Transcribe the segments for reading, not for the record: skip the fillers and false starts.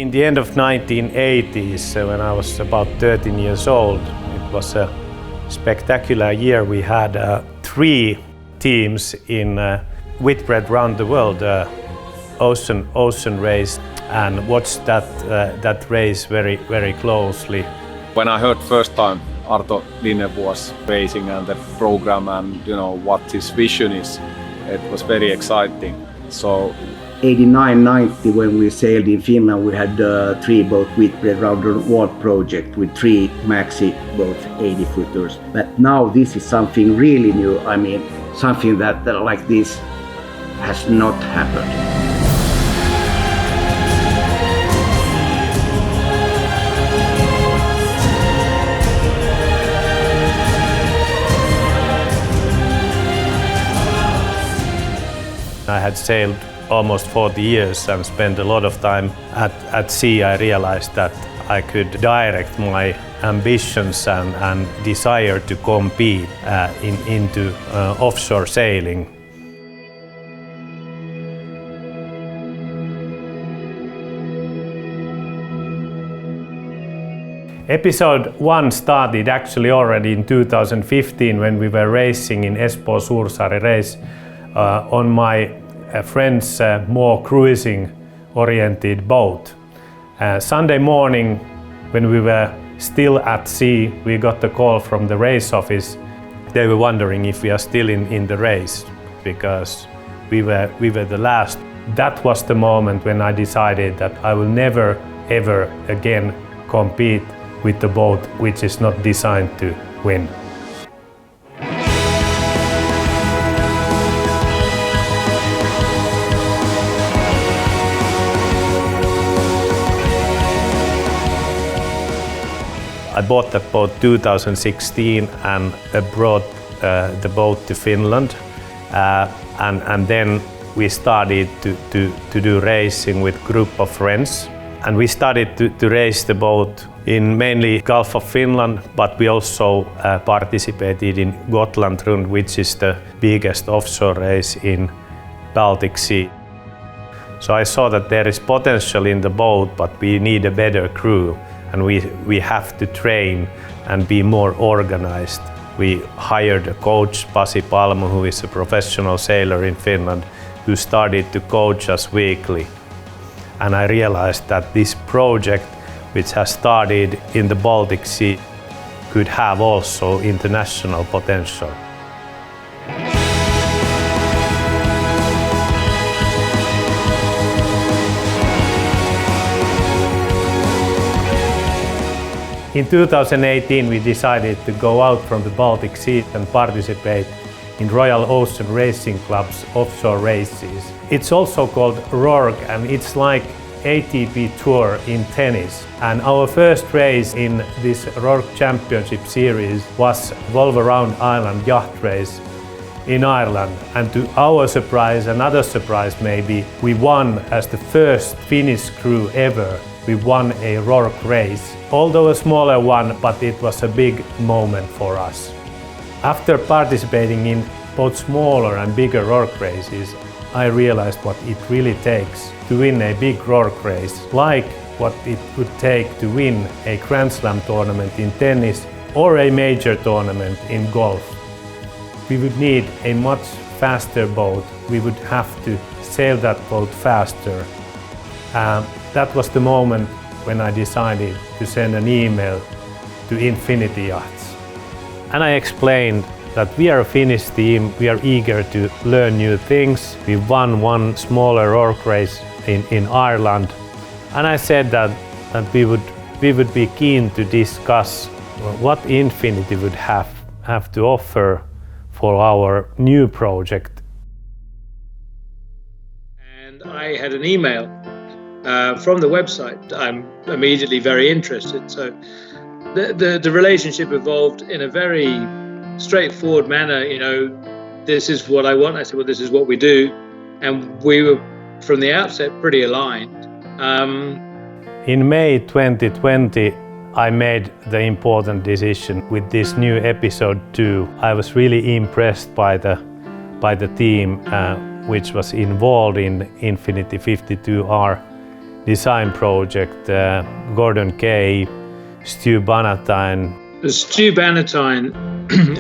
In the end of 1980s, when I was about 13 years old, it was a spectacular year. We had 3 teams in Whitbread round the world ocean race, and watched that race very closely. When I heard first time Arto Linnev was racing and the program and what his vision is, it was very exciting. So 89-90, when we sailed in Finland, we had 3-boat Whitbread round the world project with 3 maxi boats, 80-footers. But now this is something really new. I mean, something that like this has not happened. I had sailed almost 40 years and spent a lot of time at sea. I realized that I could direct my ambitions and desire to compete into offshore sailing. Episode 1 started actually already in 2015 when we were racing in Espoo Suursaari race on my friend's more cruising-oriented boat. Sunday morning, when we were still at sea, we got the call from the race office. They were wondering if we are still in the race because we were the last. That was the moment when I decided that I will never ever again compete with the boat which is not designed to win. I bought that boat 2016 and brought the boat to Finland, and then we started to do racing with a group of friends, and we started to race the boat in mainly Gulf of Finland, but we also participated in Gotland Rund, which is the biggest offshore race in Baltic Sea. So I saw that there is potential in the boat, but we need a better crew. And we have to train and be more organized. We hired a coach, Pasi Palmu, who is a professional sailor in Finland, who started to coach us weekly. And I realized that this project, which has started in the Baltic Sea, could have also international potential. In 2018, we decided to go out from the Baltic Sea and participate in Royal Ocean Racing Club's offshore races. It's also called RORC, and it's like ATP Tour in tennis. And our first race in this RORC Championship Series was Volvo Round Island yacht race in Ireland. And to our surprise, another surprise maybe, we won as the first Finnish crew ever. We won a RORC race, although a smaller one, but it was a big moment for us. After participating in both smaller and bigger RORC races, I realized what it really takes to win a big RORC race, like what it would take to win a Grand Slam tournament in tennis or a major tournament in golf. We would need a much faster boat. We would have to sail that boat faster. That was the moment when I decided to send an email to Infinity Yachts. And I explained that we are a Finnish team, we are eager to learn new things. We won one smaller RORC race in Ireland. And I said that we would be keen to discuss what Infinity would have to offer for our new project. And I had an email from the website. I'm immediately very interested. So the relationship evolved in a very straightforward manner. This is what I want. I said, well, this is what we do. And we were, from the outset, pretty aligned. In May 2020, I made the important decision with this new episode 2. I was really impressed by the team which was involved in Infinity 52R design project, Gordon Kay, Stu Bannatyne. Stu Bannatyne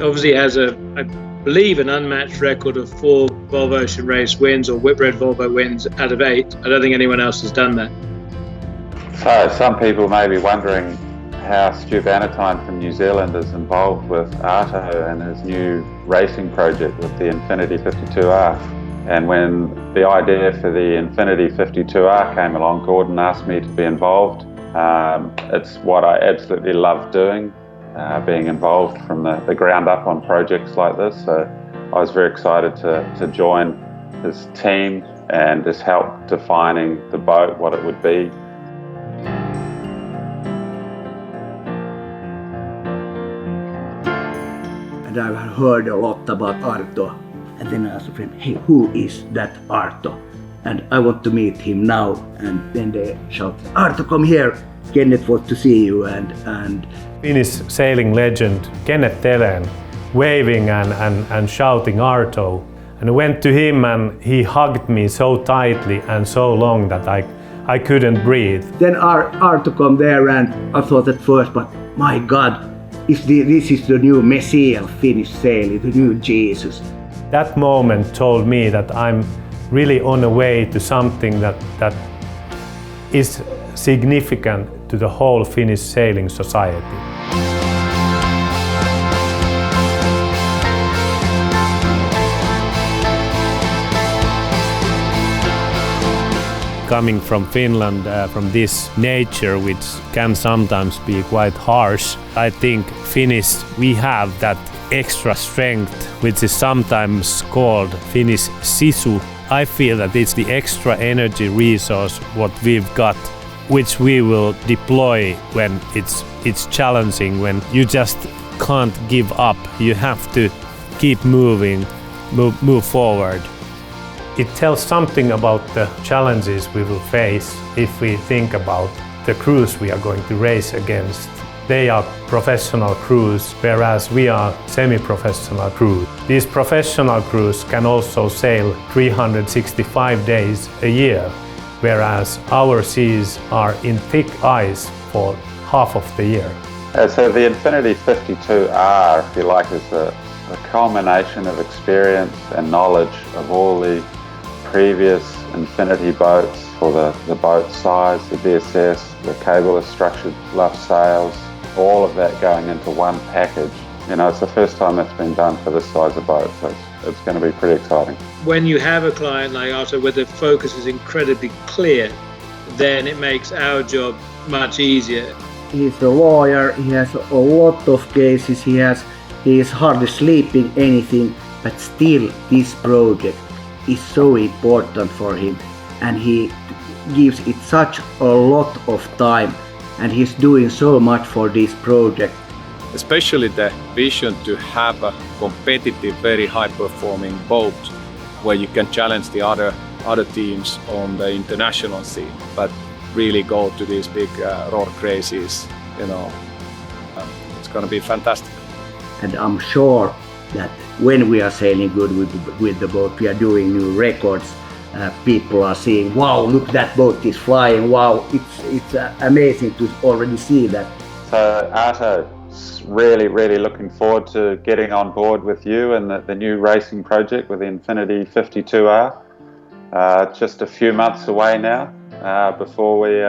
obviously has I believe, an unmatched record of 4 Volvo Ocean Race wins or Whitbread Volvo wins out of 8. I don't think anyone else has done that. So some people may be wondering how Stu Bannatyne from New Zealand is involved with Arto and his new racing project with the Infinity 52R. And when the idea for the Infinity 52R came along, Gordon asked me to be involved. It's what I absolutely love doing, being involved from the ground up on projects like this. So I was very excited to join his team and just help defining the boat, what it would be. And I've heard a lot about Arto. And then I asked a friend, hey, who is that Arto? And I want to meet him now. And then they shout, Arto, come here. Kenneth wants to see you. And Finnish sailing legend Kenneth Telen waving and shouting Arto. And I went to him and he hugged me so tightly and so long that I couldn't breathe. Then Arto come there and I thought at first, but my God, this is the new Messiah of Finnish sailing, the new Jesus. That moment told me that I'm really on a way to something that is significant to the whole Finnish sailing society. Coming from Finland, from this nature which can sometimes be quite harsh, I think Finnish, we have that extra strength which is sometimes called Finnish sisu. I feel that it's the extra energy resource what we've got, which we will deploy when it's challenging, when you just can't give up. You have to keep moving, move forward. It tells something about the challenges we will face if we think about the crews we are going to race against. They are professional crews, whereas we are semi-professional crews. These professional crews can also sail 365 days a year, whereas our seas are in thick ice for half of the year. So the Infinity 52R, if you like, is a culmination of experience and knowledge of all the previous Infinity boats for the boat size, the DSS, the cableless structured luff sails, all of that going into one package. You know, it's the first time that's been done for this size of boat, so it's going to be pretty exciting. When you have a client like Arto where the focus is incredibly clear, then it makes our job much easier. He's a lawyer, he has a lot of cases, he is hardly sleeping anything, but still this project is so important for him and he gives it such a lot of time and he's doing so much for this project. Especially the vision to have a competitive, very high-performing boat where you can challenge the other teams on the international scene, but really go to these big rock races. You know, it's going to be fantastic. And I'm sure that when we are sailing good with the boat, we are doing new records. People are saying, wow, look, that boat is flying. Wow, it's amazing to already see that. So Arto's really looking forward to getting on board with you and the new racing project with the Infinity 52R. Just a few months away now before we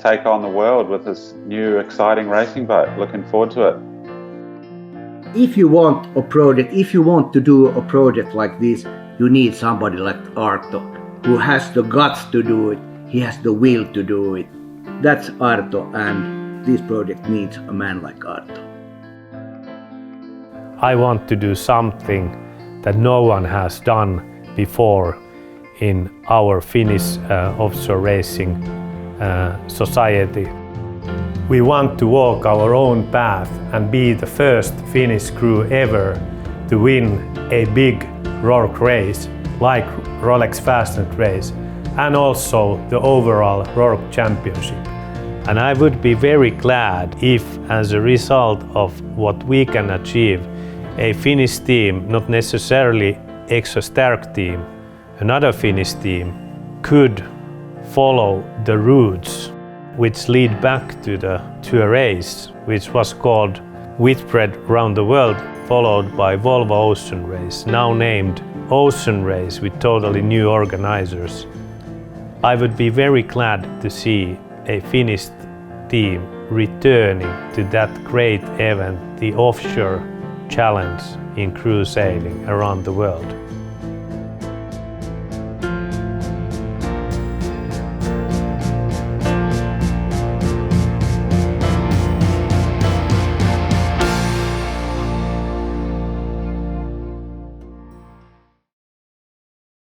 take on the world with this new exciting racing boat. Looking forward to it. If you want a project, if you want to do a project like this, you need somebody like Arto, who has the guts to do it, he has the will to do it. That's Arto, and this project needs a man like Arto. I want to do something that no one has done before in our Finnish offshore racing society. We want to walk our own path and be the first Finnish crew ever to win a big Rourke race like Rolex Fastnet race and also the overall Rourke Championship. And I would be very glad if, as a result of what we can achieve, a Finnish team, not necessarily Exo Stark team, another Finnish team, could follow the routes which lead back to a race which was called Whitbread Round the World, followed by Volvo Ocean Race, now named Ocean Race with totally new organizers. I would be very glad to see a Finnish team returning to that great event, the offshore challenge in cruise sailing around the world.